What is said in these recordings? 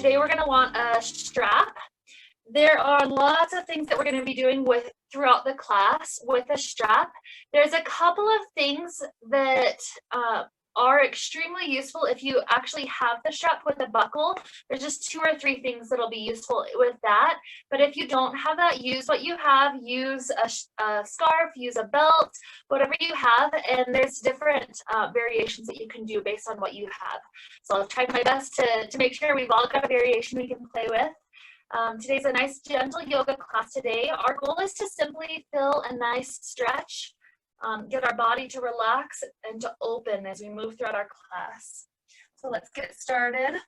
today we're going to want a strap. There are lots of things that we're going to be doing throughout the class with a strap. There's a couple of things that are extremely useful if you actually have the strap with a buckle. There's just 2 or 3 things that'll be useful with that. But if you don't have that, use what you have. Use a scarf, use a belt, whatever you have. And there's different variations that you can do based on what you have. So I've tried my best to make sure we've all got a variation we can play with. Today's a nice gentle yoga class today. Our goal is to simply feel a nice stretch, get our body to relax and to open as we move throughout our class. So let's get started.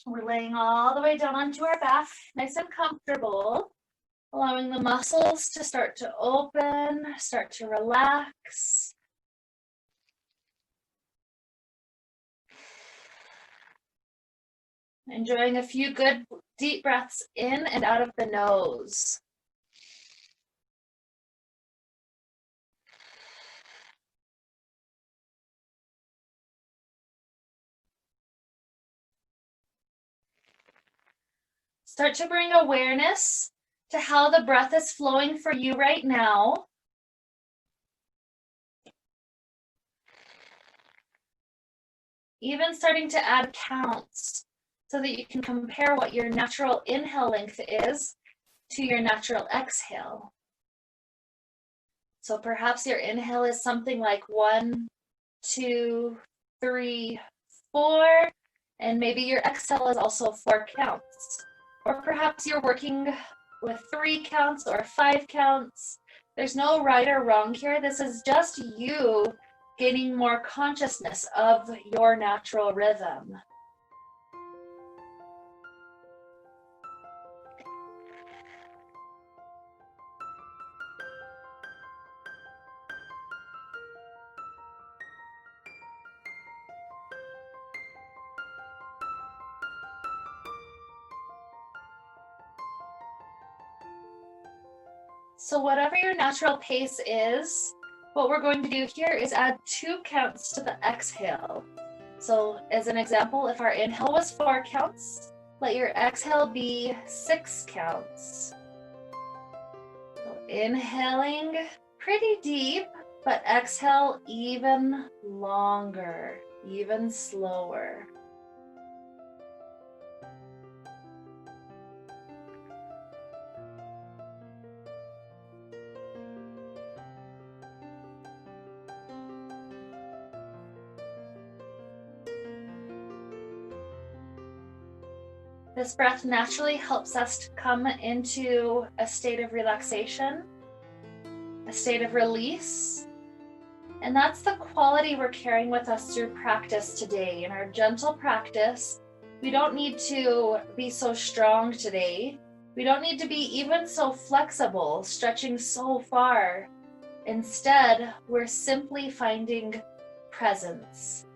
We're laying all the way down onto our back, nice and comfortable, allowing the muscles to start to open, start to relax. Enjoying a few good deep breaths in and out of the nose. Start to bring awareness to how the breath is flowing for you right now. Even starting to add counts so that you can compare what your natural inhale length is to your natural exhale. So perhaps your inhale is something like 1, 2, 3, 4, and maybe your exhale is also 4 counts. Or perhaps you're working with 3 counts or 5 counts. There's no right or wrong here. This is just you gaining more consciousness of your natural rhythm. So whatever your natural pace is, what we're going to do here is add 2 counts to the exhale. So as an example, if our inhale was 4 counts, let your exhale be 6 counts. So inhaling pretty deep, but exhale even longer, even slower. This breath naturally helps us to come into a state of relaxation, a state of release. And that's the quality we're carrying with us through practice today. In our gentle practice, we don't need to be so strong today. We don't need to be even so flexible, stretching so far. Instead, we're simply finding presence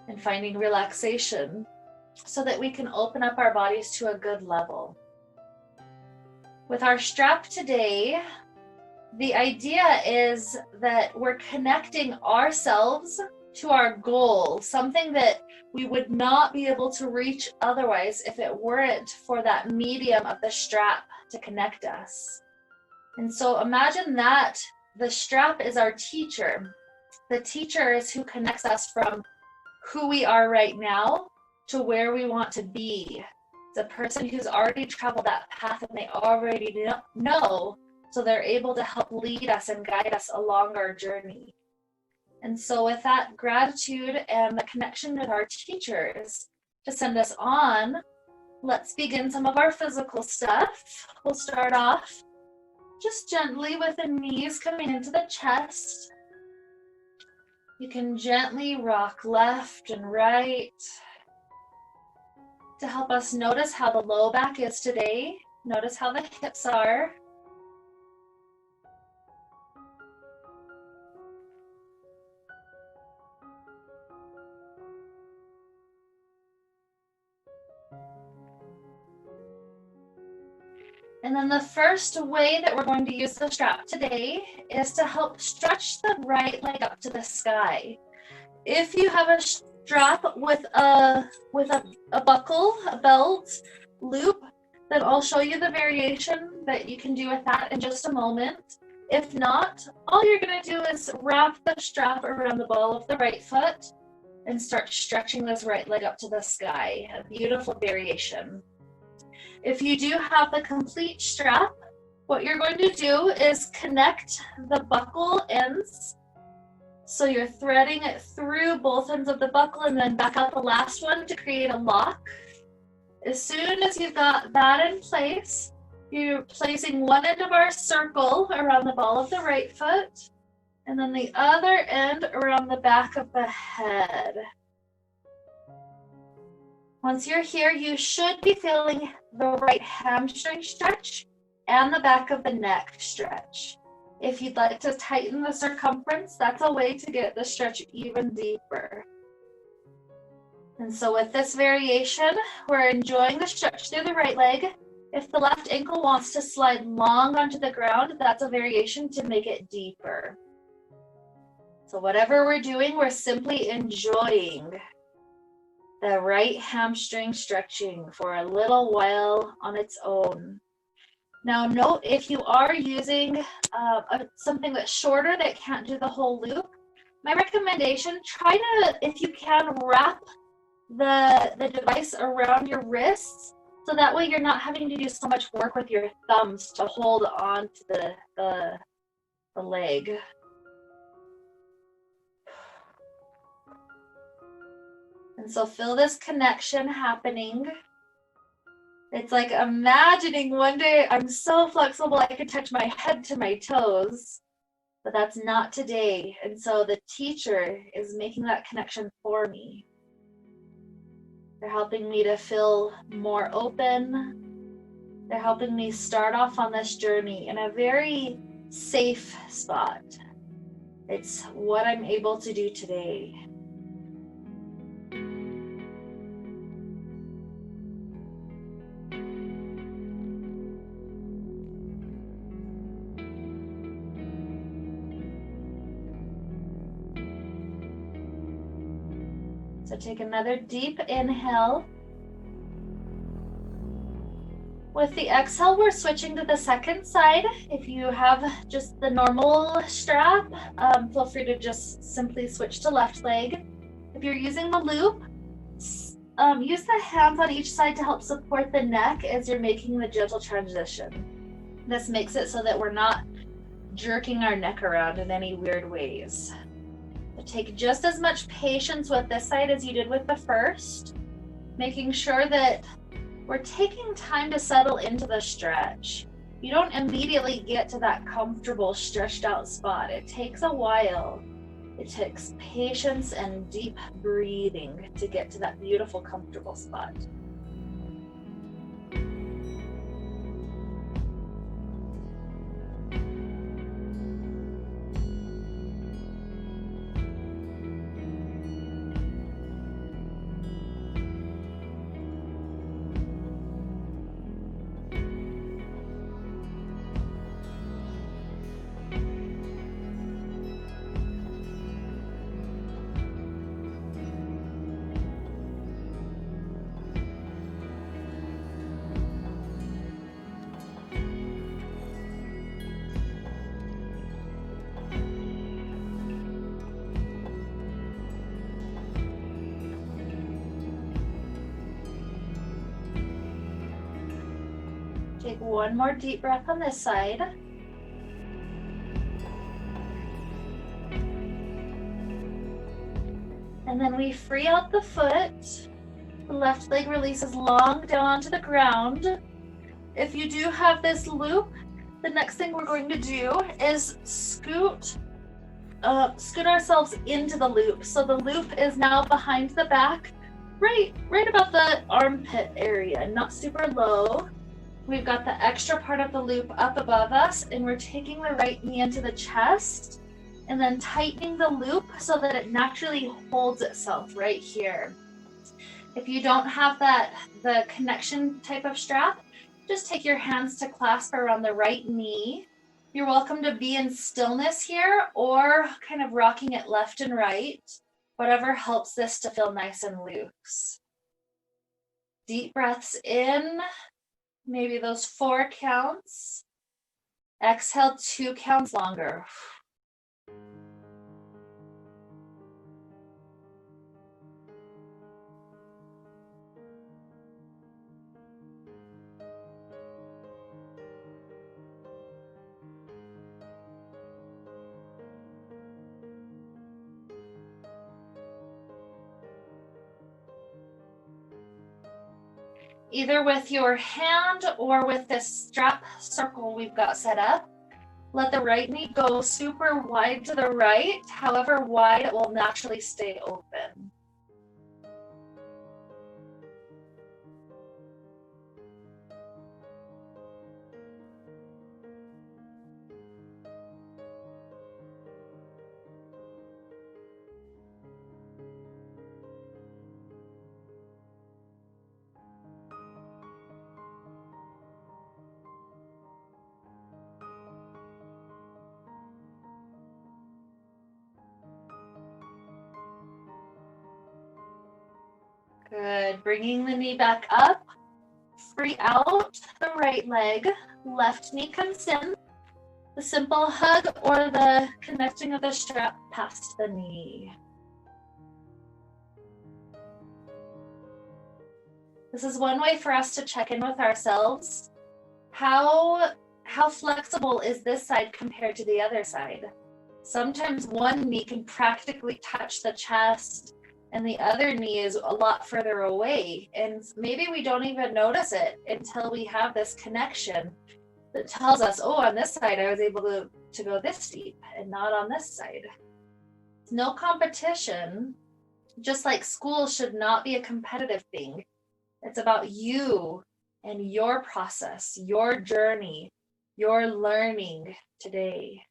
and finding relaxation, so that we can open up our bodies to a good level. With our strap today, the idea is that we're connecting ourselves to our goal, something that we would not be able to reach otherwise if it weren't for that medium of the strap to connect us. And so imagine that the strap is our teacher. The teacher is who connects us from who we are right now to where we want to be. It's a person who's already traveled that path and they already know, so they're able to help lead us and guide us along our journey. And so with that gratitude and the connection with our teachers to send us on, let's begin some of our physical stuff. We'll start off just gently with the knees coming into the chest. You can gently rock left and right to help us notice how the low back is today. Notice how the hips are. And then the first way that we're going to use the strap today is to help stretch the right leg up to the sky. If you have a strap with a buckle, a belt, loop, then I'll show you the variation that you can do with that in just a moment. If not, all you're going to do is wrap the strap around the ball of the right foot and start stretching this right leg up to the sky. A beautiful variation. If you do have the complete strap, what you're going to do is connect the buckle ends. So you're threading it through both ends of the buckle and then back out the last one to create a lock. As soon as you've got that in place, you're placing one end of our circle around the ball of the right foot, and then the other end around the back of the head. Once you're here, you should be feeling the right hamstring stretch and the back of the neck stretch. If you'd like to tighten the circumference, that's a way to get the stretch even deeper. And so with this variation, we're enjoying the stretch through the right leg. If the left ankle wants to slide long onto the ground, that's a variation to make it deeper. So whatever we're doing, we're simply enjoying the right hamstring stretching for a little while on its own. Now note, if you are using something that's shorter that can't do the whole loop, my recommendation, try to, if you can, wrap the device around your wrists, so that way you're not having to do so much work with your thumbs to hold on to the leg. And so feel this connection happening. It's like imagining one day I'm so flexible I can touch my head to my toes, but that's not today. And so the teacher is making that connection for me. They're helping me to feel more open. They're helping me start off on this journey in a very safe spot. It's what I'm able to do today. So take another deep inhale. With the exhale, we're switching to the second side. If you have just the normal strap, feel free to just simply switch to left leg. If you're using the loop, use the hands on each side to help support the neck as you're making the gentle transition. This makes it so that we're not jerking our neck around in any weird ways. So take just as much patience with this side as you did with the first, making sure that we're taking time to settle into the stretch. You don't immediately get to that comfortable stretched out spot. It takes a while. It takes patience and deep breathing to get to that beautiful, comfortable spot. Take one more deep breath on this side. And then we free out the foot. The left leg releases long down onto the ground. If you do have this loop, the next thing we're going to do is scoot ourselves into the loop. So the loop is now behind the back, right about the armpit area, not super low. We've got the extra part of the loop up above us, and we're taking the right knee into the chest and then tightening the loop so that it naturally holds itself right here. If you don't have the connection type of strap, just take your hands to clasp around the right knee. You're welcome to be in stillness here or kind of rocking it left and right. Whatever helps this to feel nice and loose. Deep breaths in, maybe those 4 counts. Exhale 2 counts longer. Either with your hand or with this strap circle we've got set up, let the right knee go super wide to the right. However wide, it will naturally stay open. Good, bringing the knee back up, free out the right leg, left knee comes in, the simple hug or the connecting of the strap past the knee. This is one way for us to check in with ourselves. How flexible is this side compared to the other side? Sometimes one knee can practically touch the chest and the other knee is a lot further away. And maybe we don't even notice it until we have this connection that tells us, oh, on this side, I was able to go this deep and not on this side. It's no competition, just like school should not be a competitive thing. It's about you and your process, your journey, your learning today.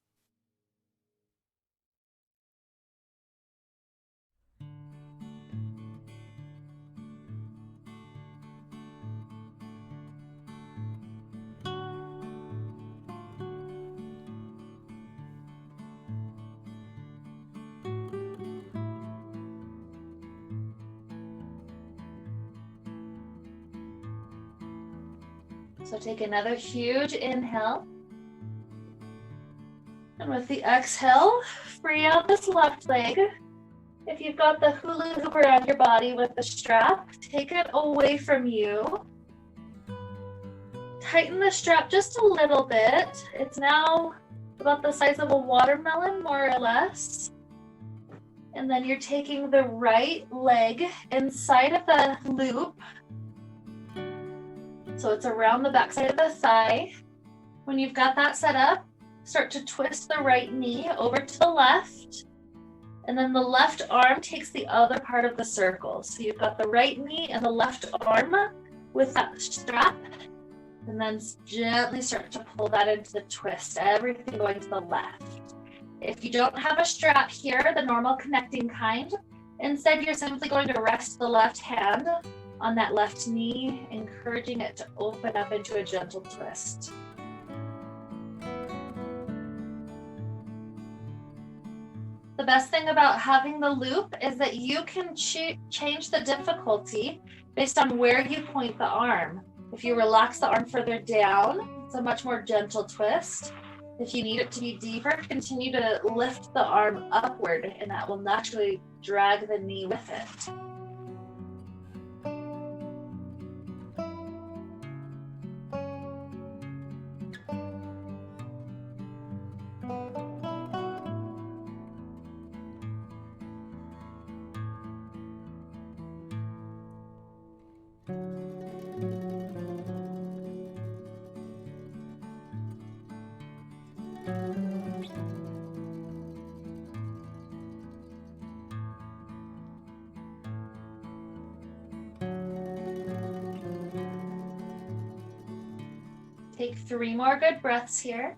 So take another huge inhale. And with the exhale, free out this left leg. If you've got the hula hoop around your body with the strap, take it away from you. Tighten the strap just a little bit. It's now about the size of a watermelon, more or less. And then you're taking the right leg inside of the loop. So it's around the backside of the thigh. When you've got that set up, start to twist the right knee over to the left. And then the left arm takes the other part of the circle. So you've got the right knee and the left arm with that strap. And then gently start to pull that into the twist, everything going to the left. If you don't have a strap here, the normal connecting kind, instead you're simply going to rest the left hand on that left knee, encouraging it to open up into a gentle twist. The best thing about having the loop is that you can change the difficulty based on where you point the arm. If you relax the arm further down, it's a much more gentle twist. If you need it to be deeper, continue to lift the arm upward, and that will naturally drag the knee with it. Take 3 more good breaths here.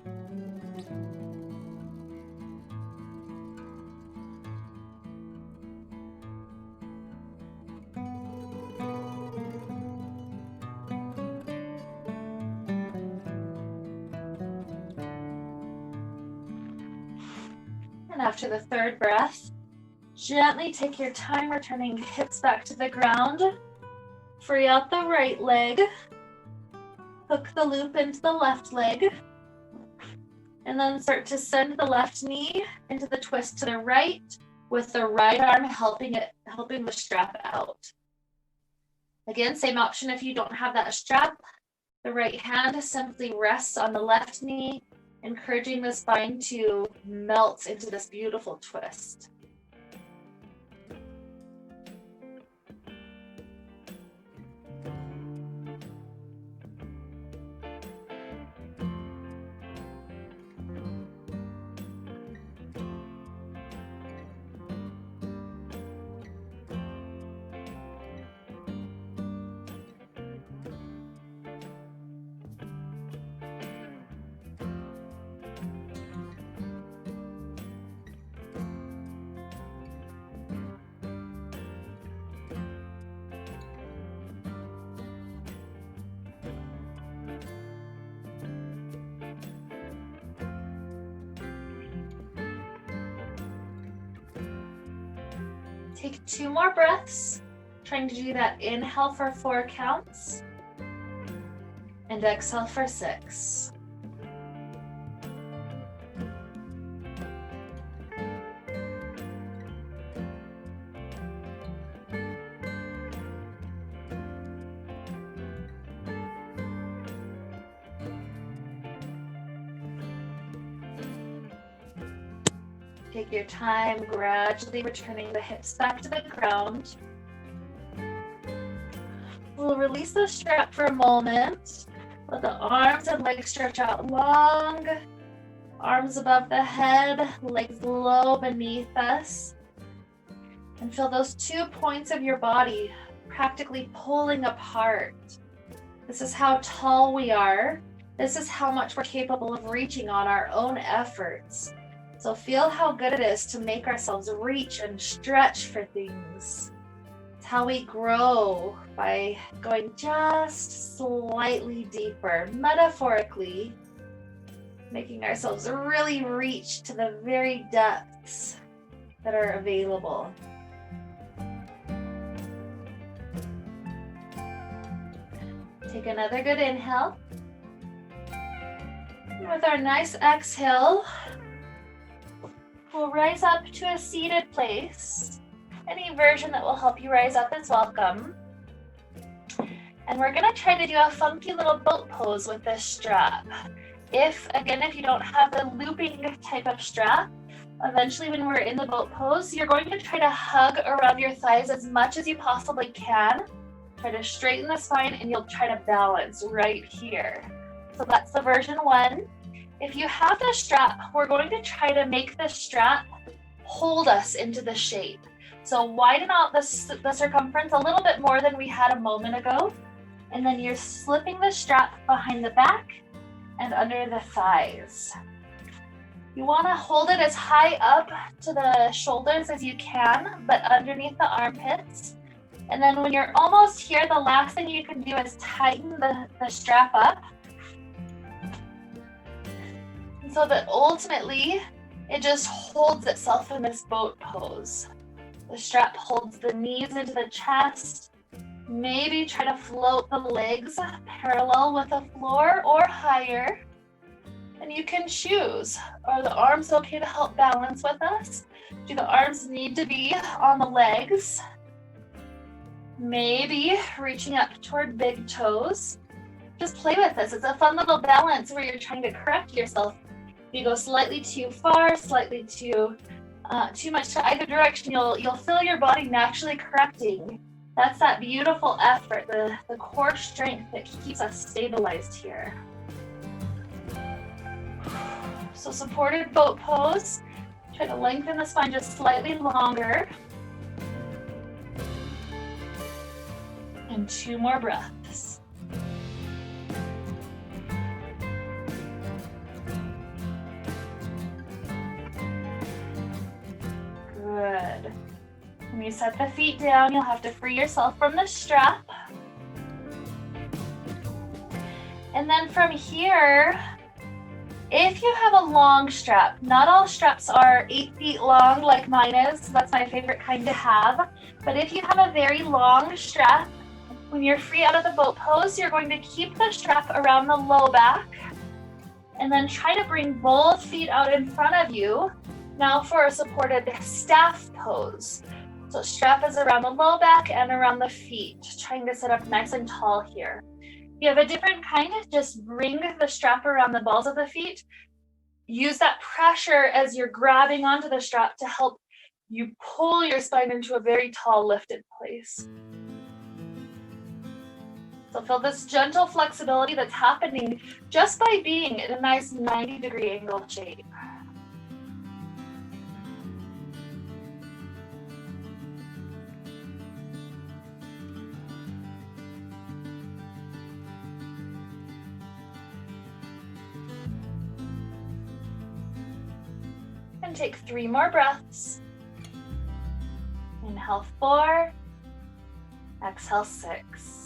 And after the 3rd breath, Gently take your time returning hips back to the ground. Free out the right leg. Hook the loop into the left leg. And then start to send the left knee into the twist to the right, with the right arm helping the strap out. Again, same option if you don't have that strap. The right hand simply rests on the left knee, encouraging the spine to melt into this beautiful twist. Take 2 more breaths, trying to do that inhale for 4 counts and exhale for 6. Take your time, gradually returning the hips back to the ground. We'll release the strap for a moment. Let the arms and legs stretch out long. Arms above the head, legs low beneath us. And feel those 2 points of your body practically pulling apart. This is how tall we are. This is how much we're capable of reaching on our own efforts. So feel how good it is to make ourselves reach and stretch for things. It's how we grow, by going just slightly deeper, metaphorically, making ourselves really reach to the very depths that are available. Take another good inhale. And with our nice exhale, we'll rise up to a seated place. Any version that will help you rise up is welcome. And we're gonna try to do a funky little boat pose with this strap. If you don't have the looping type of strap, eventually when we're in the boat pose, you're going to try to hug around your thighs as much as you possibly can. Try to straighten the spine and you'll try to balance right here. So that's the version 1. If you have the strap, we're going to try to make the strap hold us into the shape. So widen out the circumference a little bit more than we had a moment ago. And then you're slipping the strap behind the back and under the thighs. You want to hold it as high up to the shoulders as you can, but underneath the armpits. And then when you're almost here, the last thing you can do is tighten the strap up, so that ultimately it just holds itself in this boat pose. The strap holds the knees into the chest. Maybe try to float the legs parallel with the floor or higher. And you can choose. Are the arms okay to help balance with us? Do the arms need to be on the legs? Maybe reaching up toward big toes. Just play with this. It's a fun little balance where you're trying to correct yourself. If you go slightly too far, slightly too much to either direction, you'll feel your body naturally correcting. That's that beautiful effort, the core strength that keeps us stabilized here. So supported boat pose. Try to lengthen the spine just slightly longer. And 2 more breaths. Good. When you set the feet down, you'll have to free yourself from the strap. And then from here, If you have a long strap, not all straps are 8 feet long like mine is, so that's my favorite kind to have. But if you have a very long strap, when you're free out of the boat pose, you're going to keep the strap around the low back and then try to bring both feet out in front of you. Now for a supported staff pose. So strap is around the low back and around the feet, trying to sit up nice and tall here. If you have a different kind, just bring the strap around the balls of the feet. Use that pressure as you're grabbing onto the strap to help you pull your spine into a very tall lifted place. So feel this gentle flexibility that's happening just by being in a nice 90-degree angle shape. And take 3 more breaths. Inhale 4, exhale 6.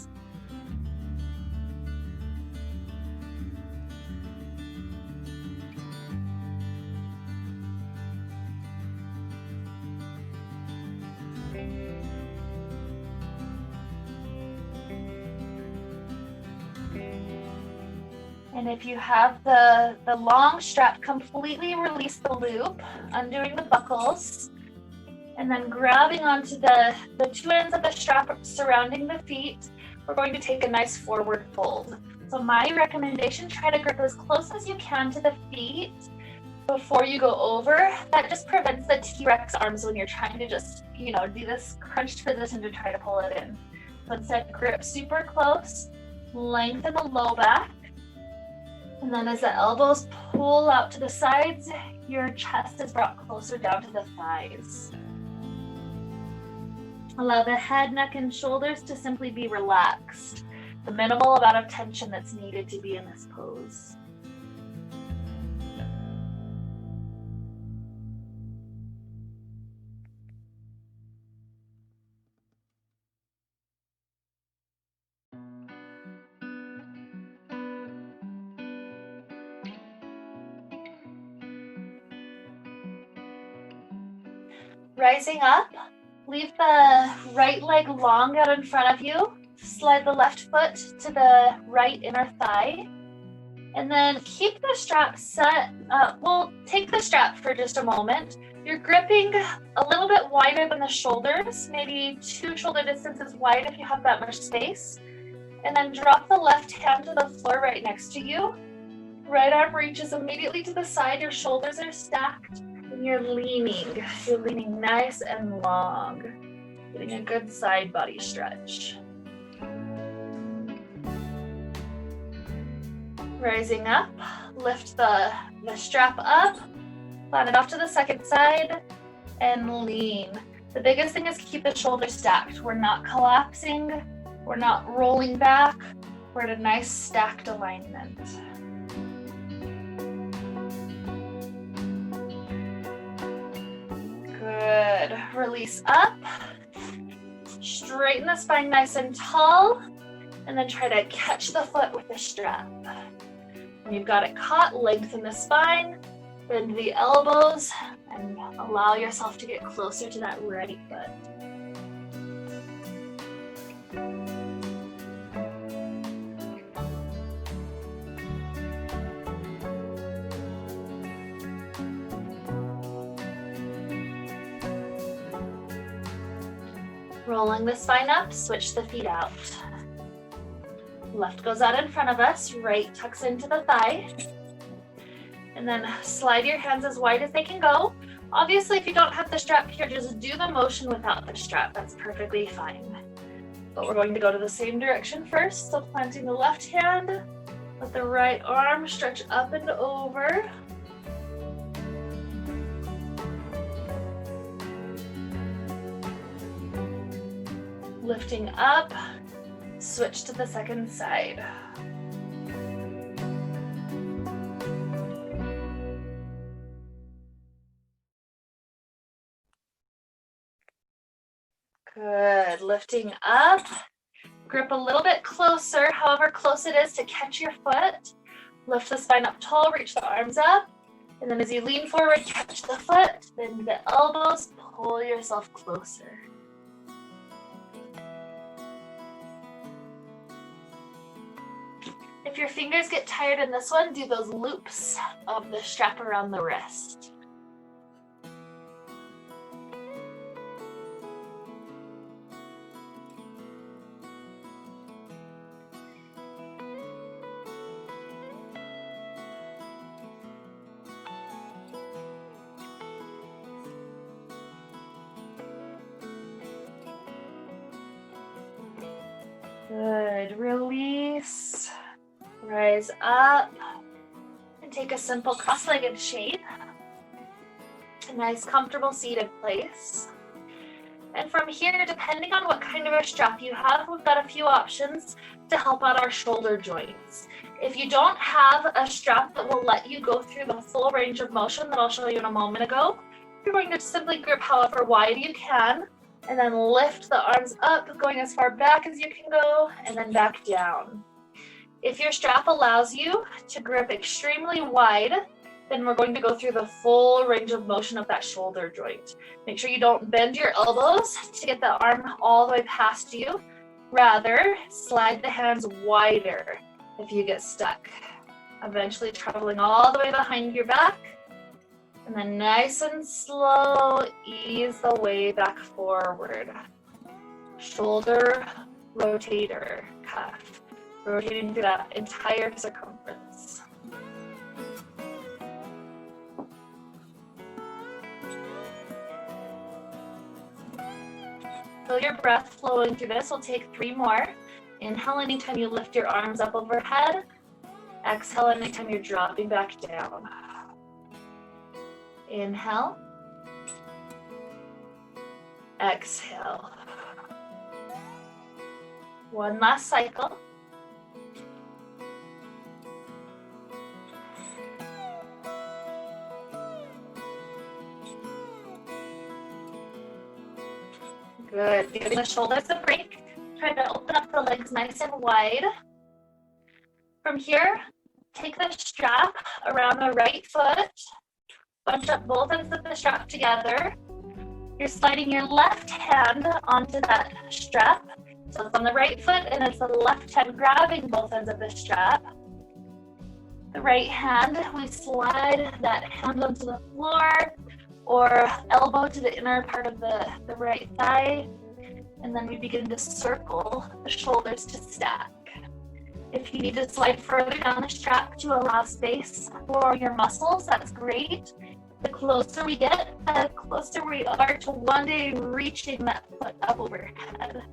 And if you have the long strap, completely release the loop, undoing the buckles, and then grabbing onto the 2 ends of the strap surrounding the feet, we're going to take a nice forward fold. So my recommendation, try to grip as close as you can to the feet before you go over. That just prevents the T-Rex arms when you're trying to just, do this crunched position to try to pull it in. So instead, grip super close, lengthen the low back, and then as the elbows pull out to the sides, your chest is brought closer down to the thighs. Allow the head, neck, and shoulders to simply be relaxed. The minimal amount of tension that's needed to be in this pose. Rising up, leave the right leg long out in front of you. Slide the left foot to the right inner thigh. And then keep the strap set. We'll take the strap for just a moment. You're gripping a little bit wider than the shoulders, maybe 2 shoulder distances wide if you have that much space. And then drop the left hand to the floor right next to you. Right arm reaches immediately to the side. Your shoulders are stacked. And you're leaning nice and long, getting a good side body stretch. Rising up, lift the strap up, plant it off to the second side, and lean. The biggest thing is keep the shoulders stacked. We're not collapsing, we're not rolling back, we're at a nice stacked alignment. Good. Release up. Straighten the spine nice and tall. And then try to catch the foot with the strap. When you've got it caught, lengthen the spine, bend the elbows, and allow yourself to get closer to that right foot. Rolling the spine up, switch the feet out. Left goes out in front of us, right tucks into the thigh. And then slide your hands as wide as they can go. Obviously, if you don't have the strap here, just do the motion without the strap. That's perfectly fine. But we're going to go to the same direction first. So planting the left hand, let the right arm stretch up and over. Lifting up, switch to the second side. Good, lifting up, grip a little bit closer, however close it is to catch your foot. Lift the spine up tall, reach the arms up. And then as you lean forward, catch the foot, bend the elbows, pull yourself closer. If your fingers get tired in this one, do those loops of the strap around the wrist. Good. Release. Rise up. And take a simple cross-legged shape. A nice comfortable seated place. And from here, depending on what kind of a strap you have, we've got a few options to help out our shoulder joints. If you don't have a strap that will let you go through the full range of motion that I'll show you in a moment ago, you're going to simply grip however wide you can, and then lift the arms up, going as far back as you can go, and then back down. If your strap allows you to grip extremely wide, then we're going to go through the full range of motion of that shoulder joint. Make sure you don't bend your elbows to get the arm all the way past you. Rather, slide the hands wider if you get stuck. Eventually traveling all the way behind your back. And then nice and slow, ease the way back forward. Shoulder, rotator, cuff. Rotating through that entire circumference. Feel your breath flowing through this. We'll take 3 more. Inhale anytime you lift your arms up overhead. Exhale anytime you're dropping back down. Inhale. Exhale. One last cycle. Good. Giving the shoulders a break. Try to open up the legs nice and wide. From here, take the strap around the right foot. Bunch up both ends of the strap together. You're sliding your left hand onto that strap. So it's on the right foot and it's the left hand grabbing both ends of the strap. The right hand, we slide that hand onto the floor or elbow to the inner part of the right thigh. And then we begin to circle the shoulders to stack. If you need to slide further down the strap to allow space for your muscles, that's great. The closer we get, the closer we are to one day reaching that foot up overhead.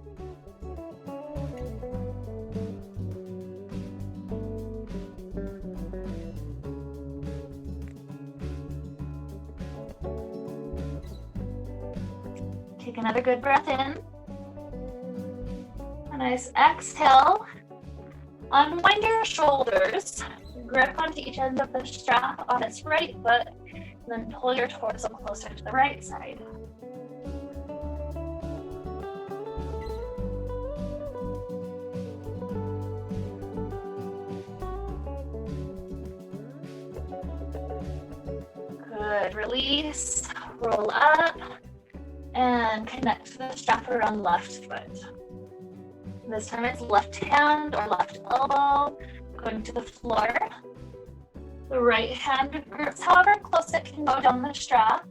Take another good breath in. A nice exhale. Unwind your shoulders. Grip onto each end of the strap on its right foot. And then pull your torso closer to the right side. Good. Release. Roll up. And connect to the strap around left foot. This time it's left hand or left elbow going to the floor. The right hand grips however close it can go down the strap.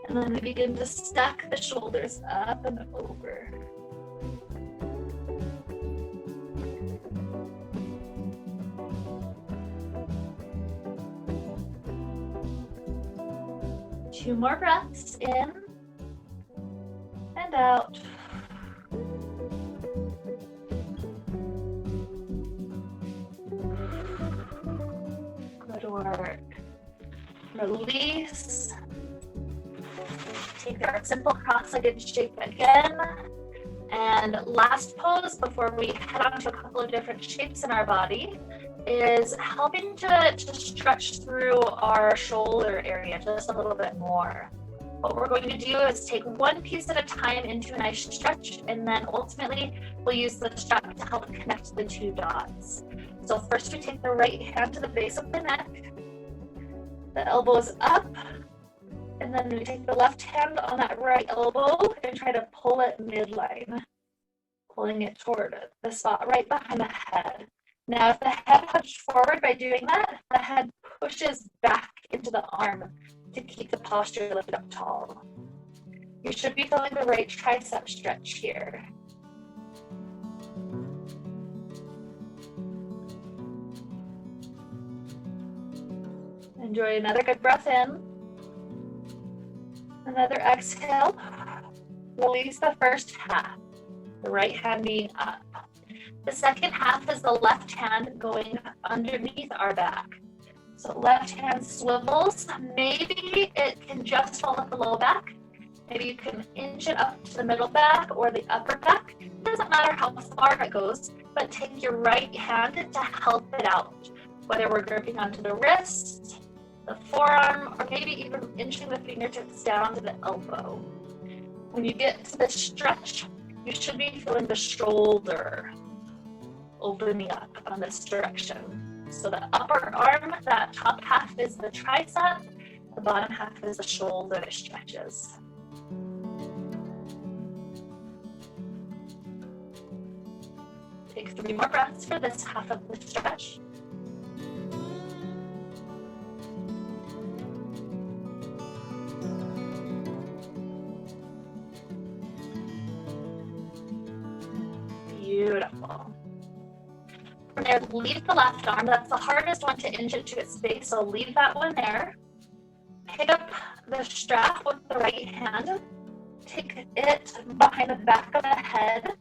And then we begin to stack the shoulders up and over. Two more breaths in and out. Good work. Release. Take our simple cross-legged shape again. And last pose before we head on to a couple of different shapes in our body is helping to stretch through our shoulder area just a little bit more. What we're going to do is take one piece at a time into a nice stretch, and then ultimately we'll use the strap to help connect the two dots. So first we take the right hand to the base of the neck, the elbows up, and then we take the left hand on that right elbow and try to pull it midline, pulling it toward the spot right behind the head. Now, if the head hunched forward by doing that, the head pushes back into the arm to keep the posture lifted up tall. You should be feeling the right tricep stretch here. Enjoy another good breath in. Another exhale. Release the first half, the right hand being up. The second half is the left hand going underneath our back. So left hand swivels. Maybe it can just fall at the low back. Maybe you can inch it up to the middle back or the upper back. It doesn't matter how far it goes, but take your right hand to help it out. Whether we're gripping onto the wrist, the forearm, or maybe even inching the fingertips down to the elbow. When you get to the stretch, you should be feeling the shoulder opening up on this direction. So the upper arm, that top half is the tricep, the bottom half is the shoulder that stretches. Take 3 more breaths for this half of the stretch. Beautiful. From there, leave the left arm. That's the hardest one to inch into its base, so leave that one there. Pick up the strap with the right hand. Take it behind the back of the head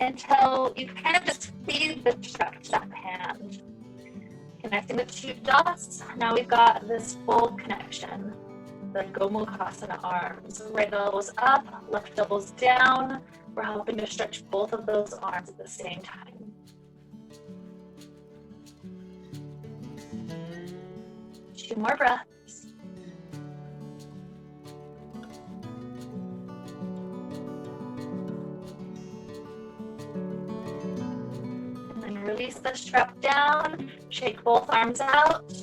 until you kind of just feed the strap to that hand. Connecting the 2 dots. Now we've got this full connection. The Gomukhasana arms. Right elbows up, left elbows down. We're helping to stretch both of those arms at the same time. Two more breaths. And then release the strap down, shake both arms out.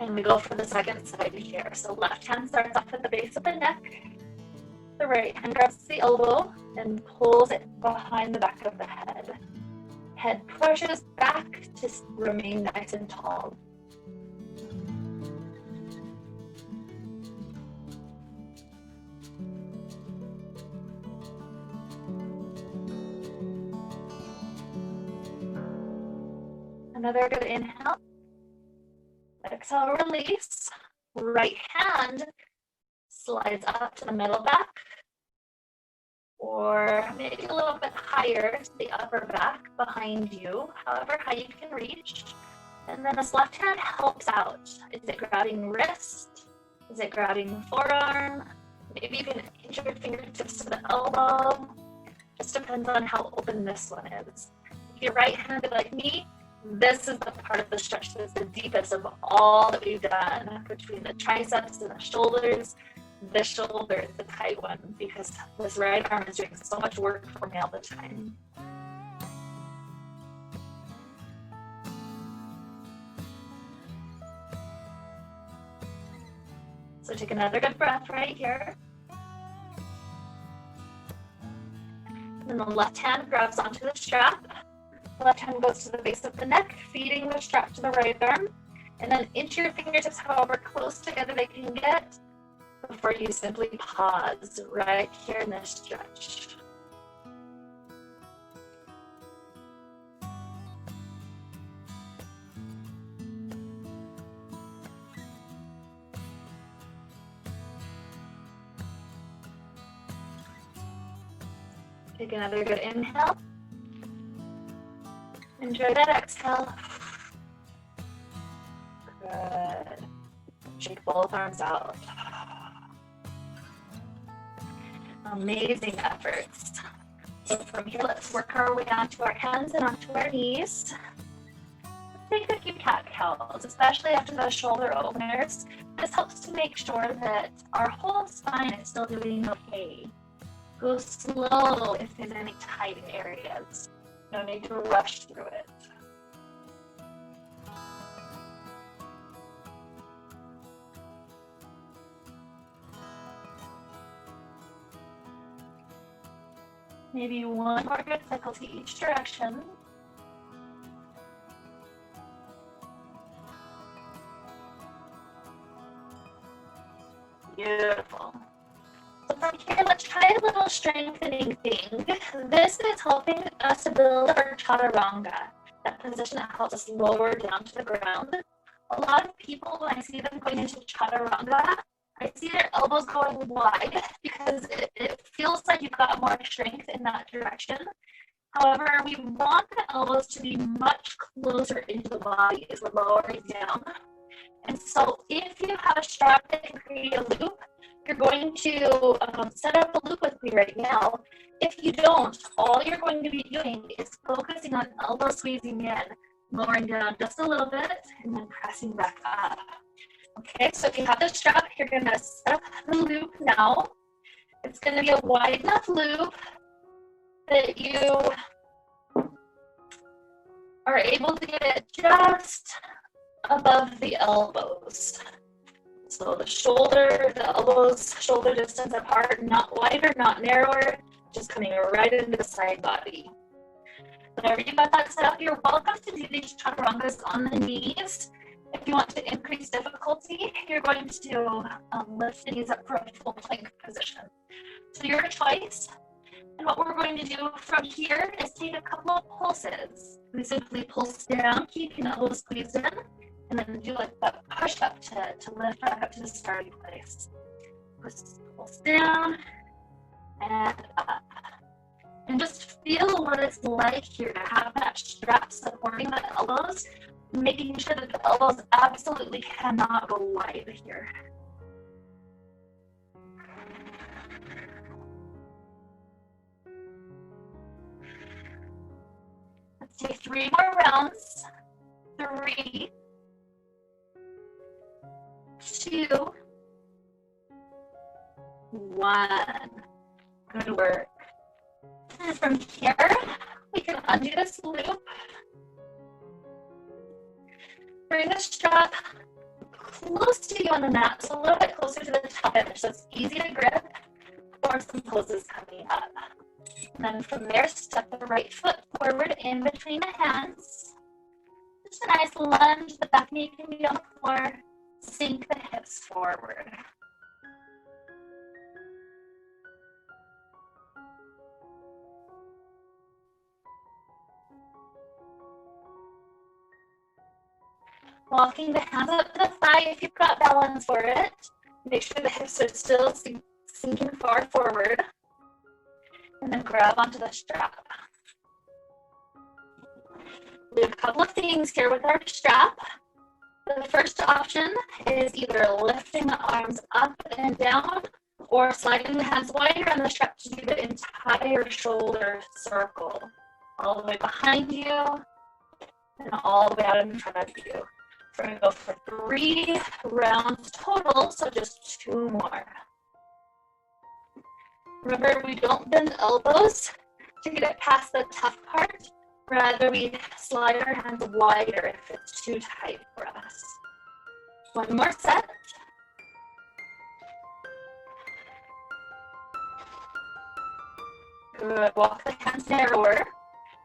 And we go for the second side here. So left hand starts off at the base of the neck. The right hand grabs the elbow and pulls it behind the back of the head. Head pushes back to remain nice and tall. Another good inhale. Exhale, release. Right hand slides up to the middle back, or maybe a little bit higher to the upper back behind you, however high you can reach. And then this left hand helps out. Is it grabbing wrist? Is it grabbing forearm? Maybe you can inch your fingertips to the elbow. Just depends on how open this one is. If you're right-handed like me, this is the part of the stretch that's the deepest of all that we've done between the triceps and the shoulders. The shoulder is the tight one because this right arm is doing so much work for me all the time. So take another good breath right here. Then the left hand grabs onto the strap. The left hand goes to the base of the neck, feeding the strap to the right arm. And then inch your fingertips however close together they can get before you simply pause right here in this stretch. Take another good inhale. Enjoy that exhale. Good. Shake both arms out. Amazing efforts. So from here, let's work our way onto our hands and onto our knees. Take a few cat-cows, especially after those shoulder openers. This helps to make sure that our whole spine is still doing okay. Go slow if there's any tight areas. No need to rush through it. Maybe one more good cycle to each direction. Beautiful. So from here, let's try a little strengthening thing. This is helping us to build our chaturanga, that position that helps us lower down to the ground. A lot of people, when I see them going into chaturanga, I see their elbows going wide because it feels like you've got more strength in that direction. However, we want the elbows to be much closer into the body as we're lowering down. And so if you have a strap that can create a loop, you're going to set up a loop with me right now. If you don't, all you're going to be doing is focusing on elbow squeezing in, lowering down just a little bit, and then pressing back up. Okay, so if you have the strap, you're going to set up the loop now. It's going to be a wide enough loop that you are able to get it just above the elbows. So the elbows, shoulder distance apart, not wider, not narrower, just coming right into the side body. Whenever you got that set up, you're welcome to do these chaturangas on the knees. If you want to increase difficulty, you're going to lift the knees up for a full plank position. So your choice. And what we're going to do from here is take a couple of pulses. We simply pulse down, keeping the elbows squeezed in, and then do like that push up to lift back up to the starting place. Pulse down and up. And just feel what it's like here to have that strap supporting the elbows, making sure that the elbows absolutely cannot go wide here. Let's take 3 more rounds. 3, 2, 1. Good work. And from here, we can undo this loop. Bring the strap close to you on the mat, so a little bit closer to the top edge, so it's easy to grip for some poses coming up. And then from there, step the right foot forward in between the hands. Just a nice lunge, the back knee can be on the floor. Sink the hips forward. Walking the hands up to the thigh if you've got balance for it. Make sure the hips are still sinking far forward. And then grab onto the strap. We do a couple of things here with our strap. The first option is either lifting the arms up and down or sliding the hands wider on the strap to do the entire shoulder circle. All the way behind you and all the way out in front of you. We're going to go for 3 rounds total, so just 2 more. Remember, we don't bend elbows to get it past the tough part. Rather, we slide our hands wider if it's too tight for us. 1 more set. Good. Walk the hands narrower.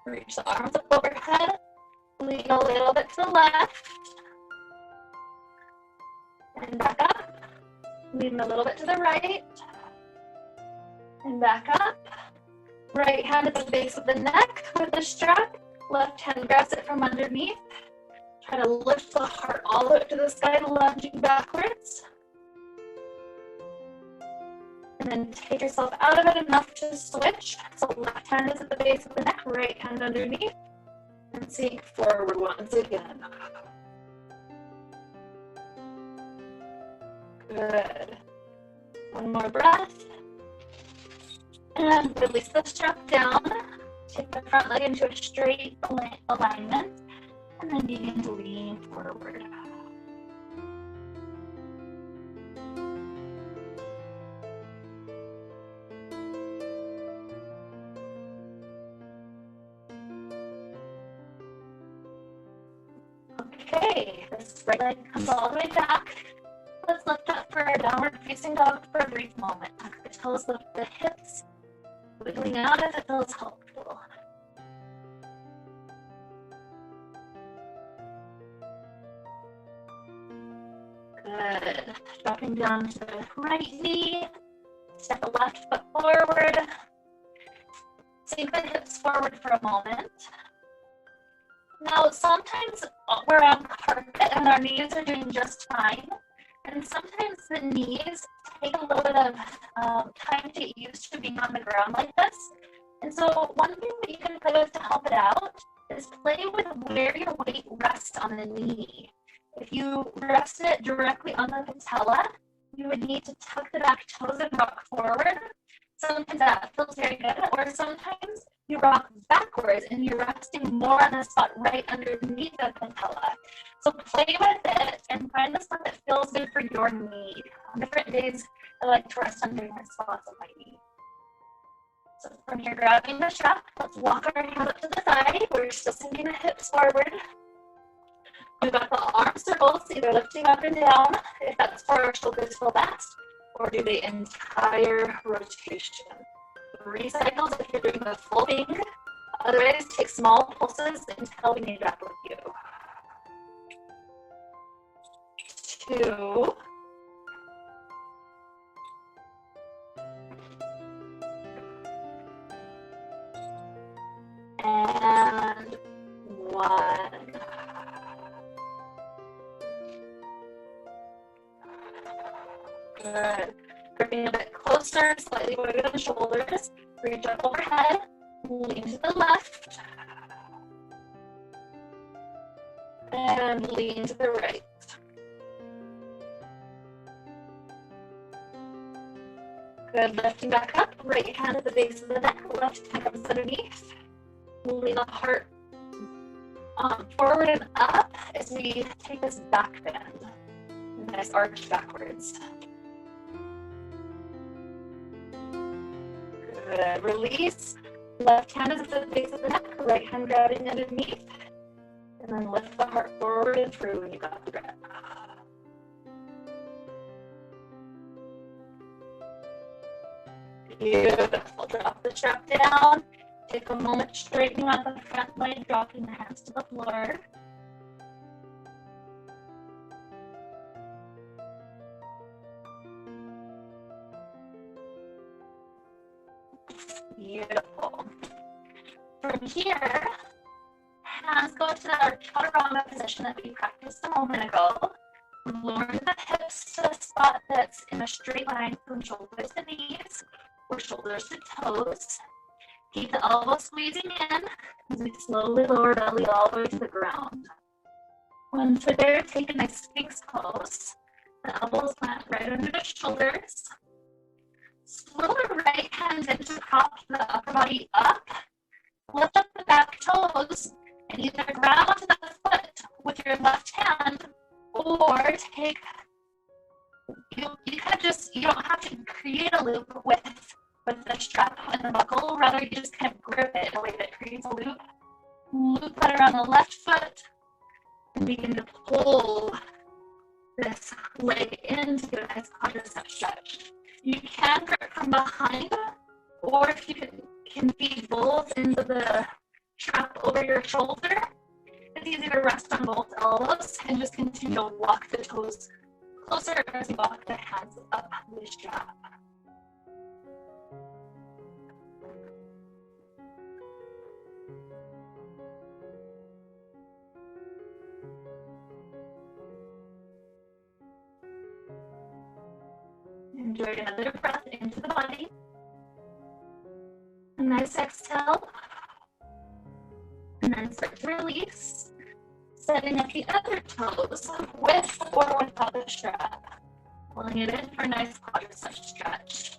Reach the arms up overhead. Lean a little bit to the left. And back up. Lean a little bit to the right. And back up. Right hand at the base of the neck with the strap. Left hand grabs it from underneath. Try to lift the heart all the way up to the sky, lunging backwards. And then take yourself out of it enough to switch. So left hand is at the base of the neck, right hand underneath. And sink forward once again. Good. 1 more breath. And release the strap down. Take the front leg into a straight alignment. And then begin to lean forward. Okay, this right leg comes all the way back. Let's lift up for our downward facing dog for a brief moment. Tuck the toes, lift the hips, Wiggling out if it feels helpful. Good. Dropping down to the right knee. Step the left foot forward. Sink the hips forward for a moment. Now, sometimes we're on carpet and our knees are doing just fine. And sometimes the knees take a little bit of time to get used to being on the ground like this. And so one thing that you can play with to help it out is play with where your weight rests on the knee. If you rest it directly on the patella, you would need to tuck the back toes and rock forward. Sometimes that feels very good, or sometimes you rock backwards and you're resting more on the spot right underneath the patella. So play with it and find the spot that feels good for your knee. On different days, I like to rest on different spots of my knee. So from here, grabbing the strap, let's walk our hands up to the thigh. We're still sinking the hips forward. We've got the arm circles, either lifting up and down, if that's for our shoulders feel best, or do the entire rotation. 3 cycles if you're doing the full thing. Otherwise, take small pulses until we need that with you. 2. And 1. Good. Gripping a bit closer, slightly wider the shoulders. Reach up overhead, lean to the left, and lean to the right. Good, lifting back up, right hand at the base of the neck, left hand comes underneath. Lean the heart forward and up as we take this back bend. Nice arch backwards. Good, release. Left hand is at the base of the neck, right hand grabbing underneath. And then lift the heart forward and through when you got the breath. Beautiful. Drop the strap down. Take a moment straightening out the front leg, dropping the hands to the floor. Beautiful. From here, hands go to our chaturanga position that we practiced a moment ago. Lowering the hips to a spot that's in a straight line from shoulders to knees or shoulders to toes. Keep the elbows squeezing in as we slowly lower belly all the way to the ground. Once we're there, take a nice Sphinx pose. The elbows plant right under the shoulders. Slow the right hand in to prop the upper body up. Lift up the back toes and either grab onto the foot with your left hand or take, you don't have to create a loop with the strap and the buckle, rather you just kind of grip it in a way that creates a loop. Loop that around the left foot and begin to pull this leg in to get a nice quadricep stretch. You can grip from behind, or if you can feed both into the strap over your shoulder, it's easy to rest on both elbows and just continue to walk the toes closer as you walk the hands up the strap. Enjoy another breath into the body. A nice exhale. And then start to release. Setting up the other toes with or without the strap. Pulling it in for a nice quadricep stretch.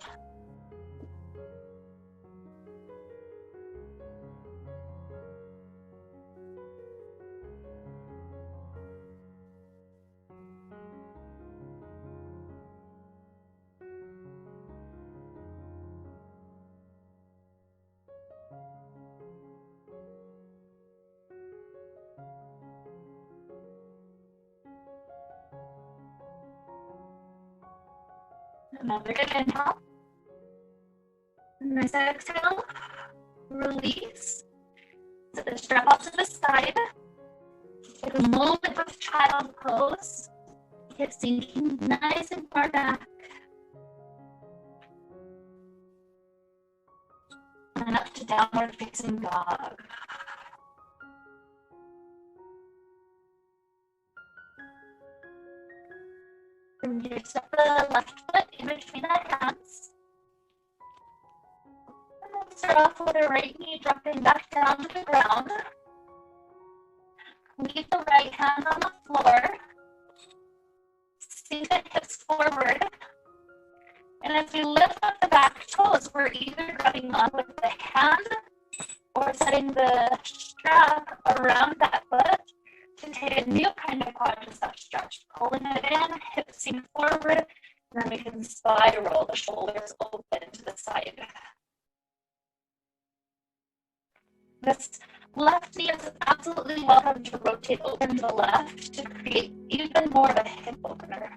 Another good inhale. Nice exhale. Release. Set the strap out to the side. Take a moment of child pose. Hips sinking nice and far back. And up to downward facing dog. From here, step the left foot in between the hands. And we'll start off with the right knee dropping back down to the ground. Leave the right hand on the floor. Sink the hips forward. And as we lift up the back toes, we're either grabbing on with the hand or setting the strap around that foot to take a new kind of quadricep stretch. Pulling it in, hips sink forward, and then we can spiral the shoulders open to the side. This left knee is absolutely welcome to rotate open to the left to create even more of a hip opener.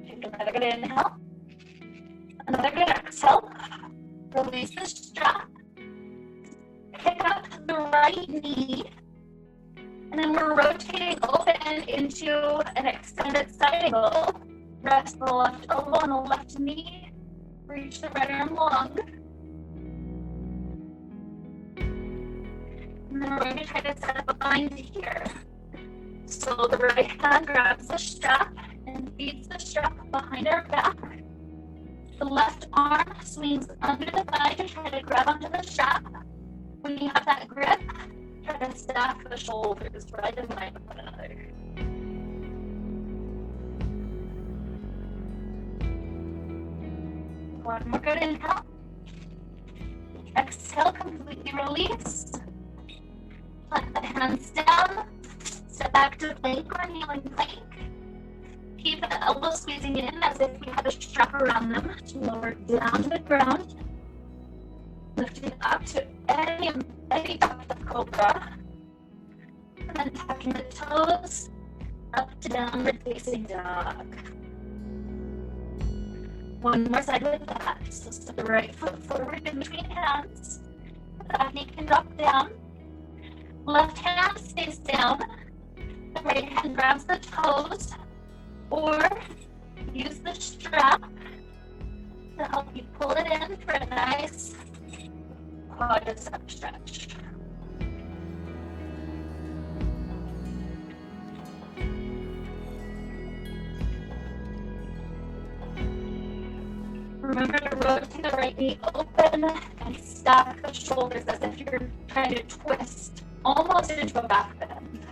Take another good inhale. Another good exhale. Release the strap. Pick up the right knee. And then we're rotating open into an extended side angle. Rest the left elbow on the left knee. Reach the right arm long. And then we're going to try to set up a bind here. So the right hand grabs the strap and feeds the strap behind our back. The left arm swings under the thigh to try to grab onto the strap. When you have that grip, try to stack the shoulders right in line with one another. One more good inhale. Exhale, completely release. Plant the hands down. Step back to plank or kneeling plank. Keep the elbows squeezing in as if we had a strap around them to lower down to the ground. Lifting up to any depth of cobra. And then tucking the toes up to downward facing dog. One more side with that. So step the right foot forward in between hands. The back knee can drop down. Left hand stays down. The right hand grabs the toes. Or use the strap to help you pull it in for a nice quadricep stretch. Remember to rotate the right knee open and stack the shoulders as if you're trying to twist almost into a back bend.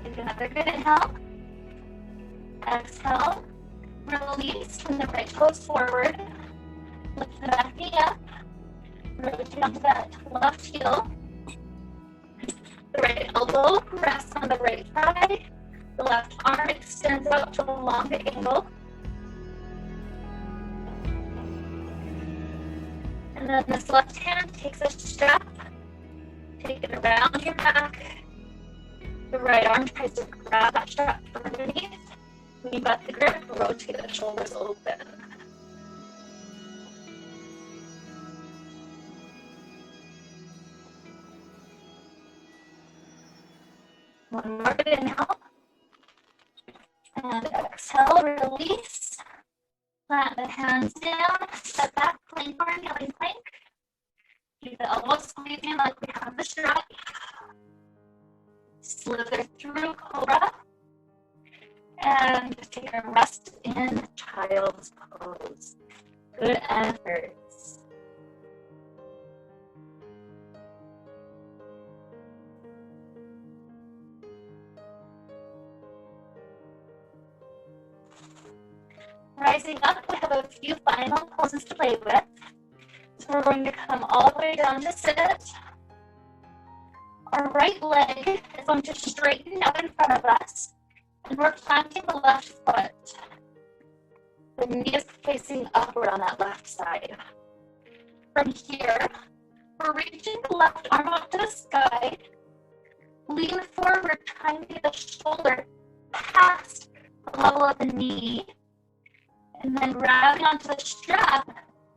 Take another good inhale. Exhale. Release from the right toes forward. Lift the back knee up. Rotate onto that left heel. The right elbow rests on the right thigh. The left arm extends out to a long angle. And then this left hand takes a strap. Take it around your back. The right arm tries to grab that strap from underneath. When you got the grip, rotate the shoulders open. One more good inhale. And exhale, release. Plant the hands down, step back, plank or kneeling plank. Keep the elbows squeezing like we have the strap. Slither through cobra. And take a rest in child's pose. Good efforts. Rising up, we have a few final poses to play with. So we're going to come all the way down to sit. Our right leg is going to straighten out in front of us. And we're planting the left foot. The knee is facing upward on that left side. From here, we're reaching the left arm up to the sky. Lean forward, trying to get the shoulder past level of the knee, and then grabbing onto the strap,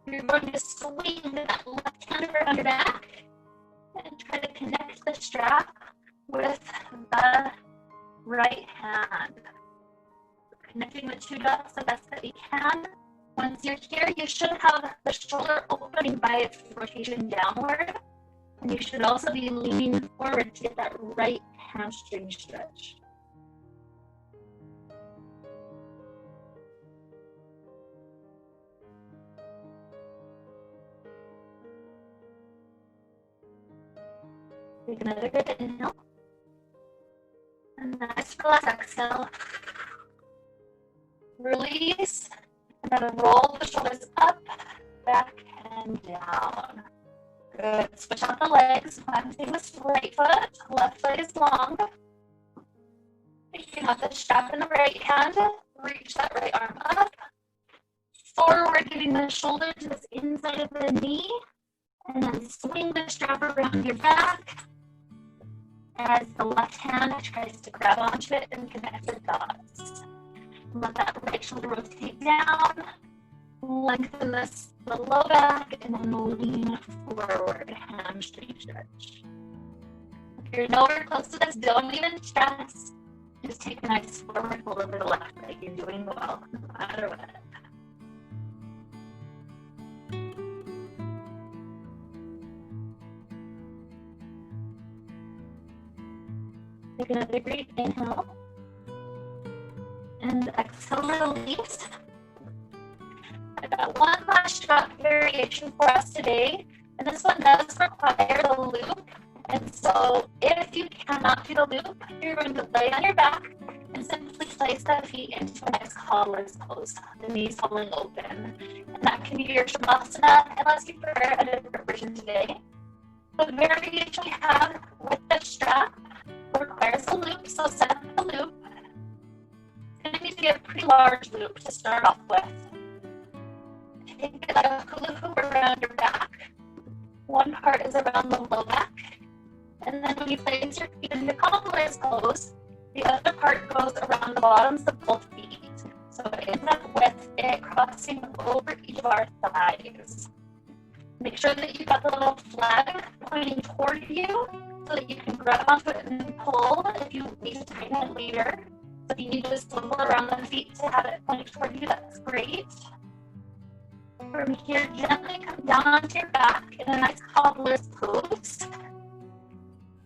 you're going to swing that left hand around your back and try to connect the strap with the right hand. Connecting the two dots the best that we can. Once you're here, you should have the shoulder opening by its rotation downward. And you should also be leaning forward to get that right hamstring stretch. Take another good inhale. And nice relax exhale. Release. And then roll the shoulders up, back, and down. Good. Switch out the legs. I'm doing this right foot. Left leg is long. You can have the strap in the right hand. Reach that right arm up. Forward, getting the shoulder to this inside of the knee. And then swing the strap around your back as the left hand tries to grab onto it and connect the dots. Let that right shoulder rotate down. Lengthen the low back and then lean forward, hamstring stretch. If you're nowhere close to this, don't even stress. Just take a nice forward fold over the left leg. You're doing well, no matter what. Take another great inhale. And exhale, release. I got one last strap variation for us today, and this one does require the loop. And so if you cannot do the loop, you're going to lay on your back and simply place the feet into a nice cobbler's pose, the knees falling open. And that can be your Shavasana, unless you prefer a different version today. The variation we have with the strap requires a loop, so set up the loop. It's going to need to be a pretty large loop to start off with. Take a hula hoop around your back. One part is around the low back. And then when you place your feet in the cobbler's pose, the other part goes around the bottoms of both feet. So it ends up with it crossing over each of our thighs. Make sure that you've got the little flag pointing toward you so that you can grab onto it and pull if you need to tighten it later. So if you need to swivel around the feet to have it point toward you, that's great. From here, gently come down onto your back in a nice cobbler's pose.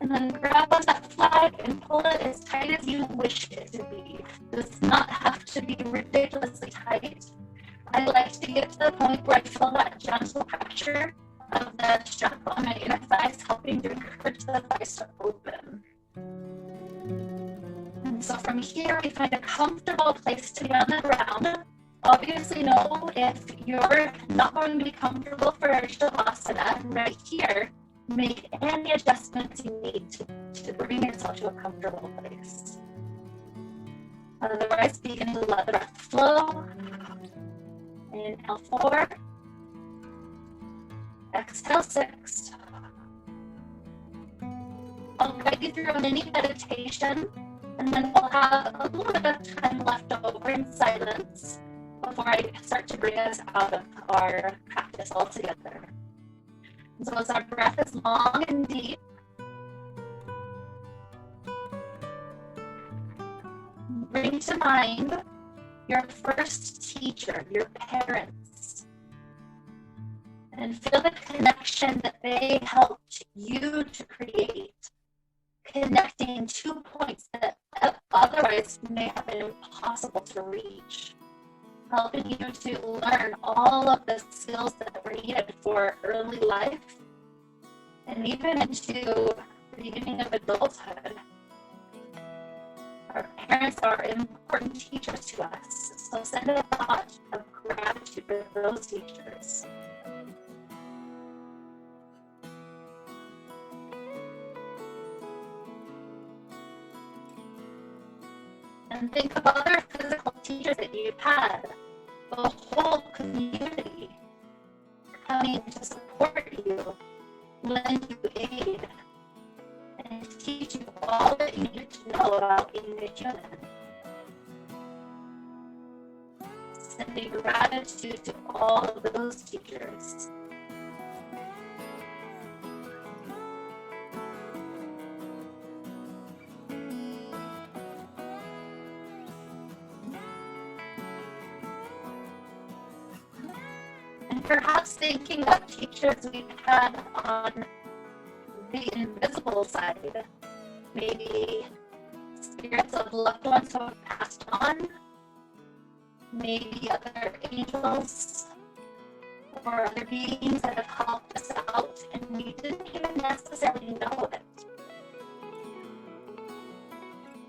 And then grab on that flag and pull it as tight as you wish it to be. It does not have to be ridiculously tight. I like to get to the point where I feel that gentle pressure of the strap on my inner thighs, helping to encourage the thighs to open. And so from here, we find a comfortable place to be on the ground. Obviously, know if you're not going to be comfortable for Shavasana right here, make any adjustments you need to bring yourself to a comfortable place. Otherwise, begin to let the breath flow. Inhale 4. Exhale 6. I'll guide you through a mini meditation, and then we'll have a little bit of time left over in silence before I start to bring us out of our practice altogether. So as our breath is long and deep, bring to mind your first teacher, your parents, and feel the connection that they helped you to create, connecting 2 points that otherwise may have been impossible to reach, helping you to learn all of the skills that were needed for early life and even into the beginning of adulthood. Our parents are important teachers to us, so send a thought of gratitude for those teachers. And think of other physical teachers that you've had, the whole community coming to support you, lend you aid, and teach you all that you need to know about being a human. sending gratitude to all of those teachers. And perhaps thinking of teachers we've had on the invisible side, maybe spirits of loved ones who have passed on, maybe other angels or other beings that have helped us out and we didn't even necessarily know it.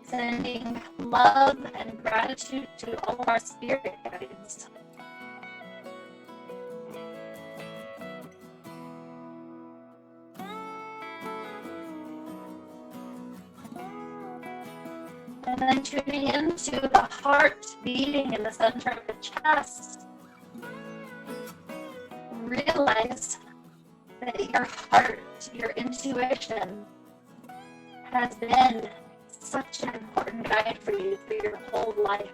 Sending love and gratitude to all of our spirit guides. And then tuning into the heart beating in the center of the chest. Realize that your heart, your intuition, has been such an important guide for you through your whole life.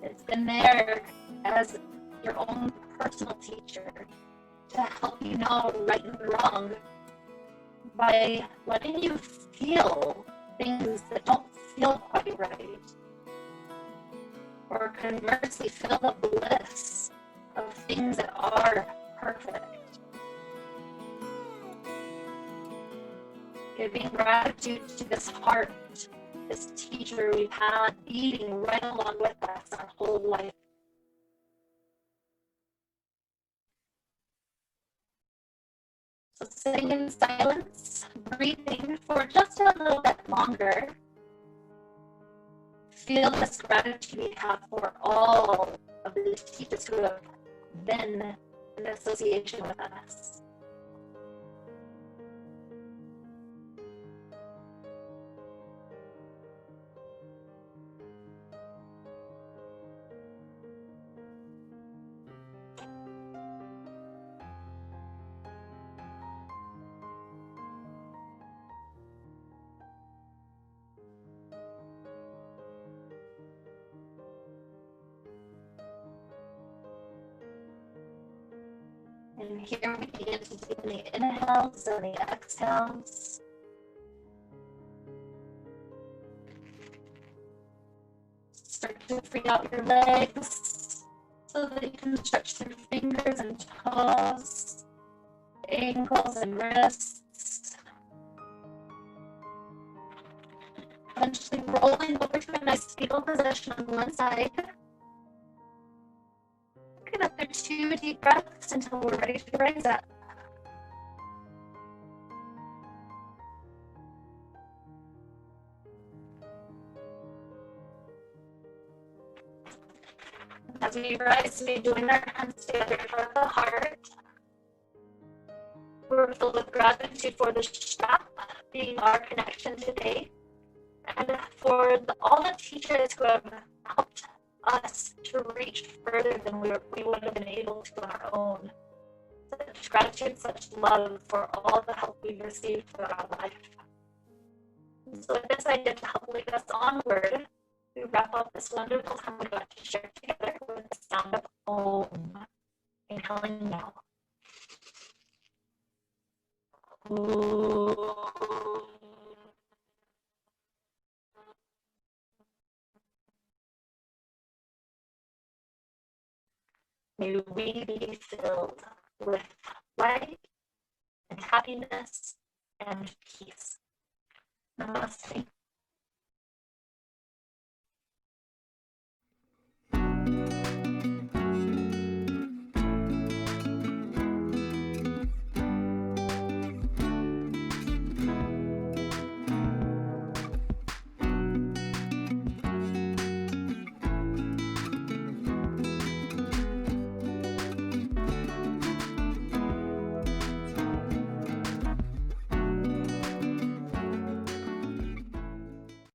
It's been there as your own personal teacher to help you know right and wrong by letting you feel things that don't feel quite right, or conversely feel the bliss of things that are perfect. Giving gratitude to this heart, this teacher we've had beating right along with us our whole life. So sitting in silence, breathing for just a little bit longer. Feel this gratitude we have for all of the teachers who have been in association with us. And here we begin to do the inhales and the exhales. Start to free out your legs so that you can stretch through fingers and toes, ankles and wrists. Eventually rolling over to a nice fetal position on one side. Take another 2 deep breaths until we're ready to raise up. As we rise, we join our hands together for the heart. We're filled with gratitude for the strap being our connection today, and for all the teachers who have helped us to reach further than we would have been able to on our own. Such gratitude, such love for all the help we've received throughout our life. So with this idea to help lead us onward, we wrap up this wonderful time we got to share together with the sound of Om. Inhaling now. Om. May we be filled with light and happiness and peace. Namaste.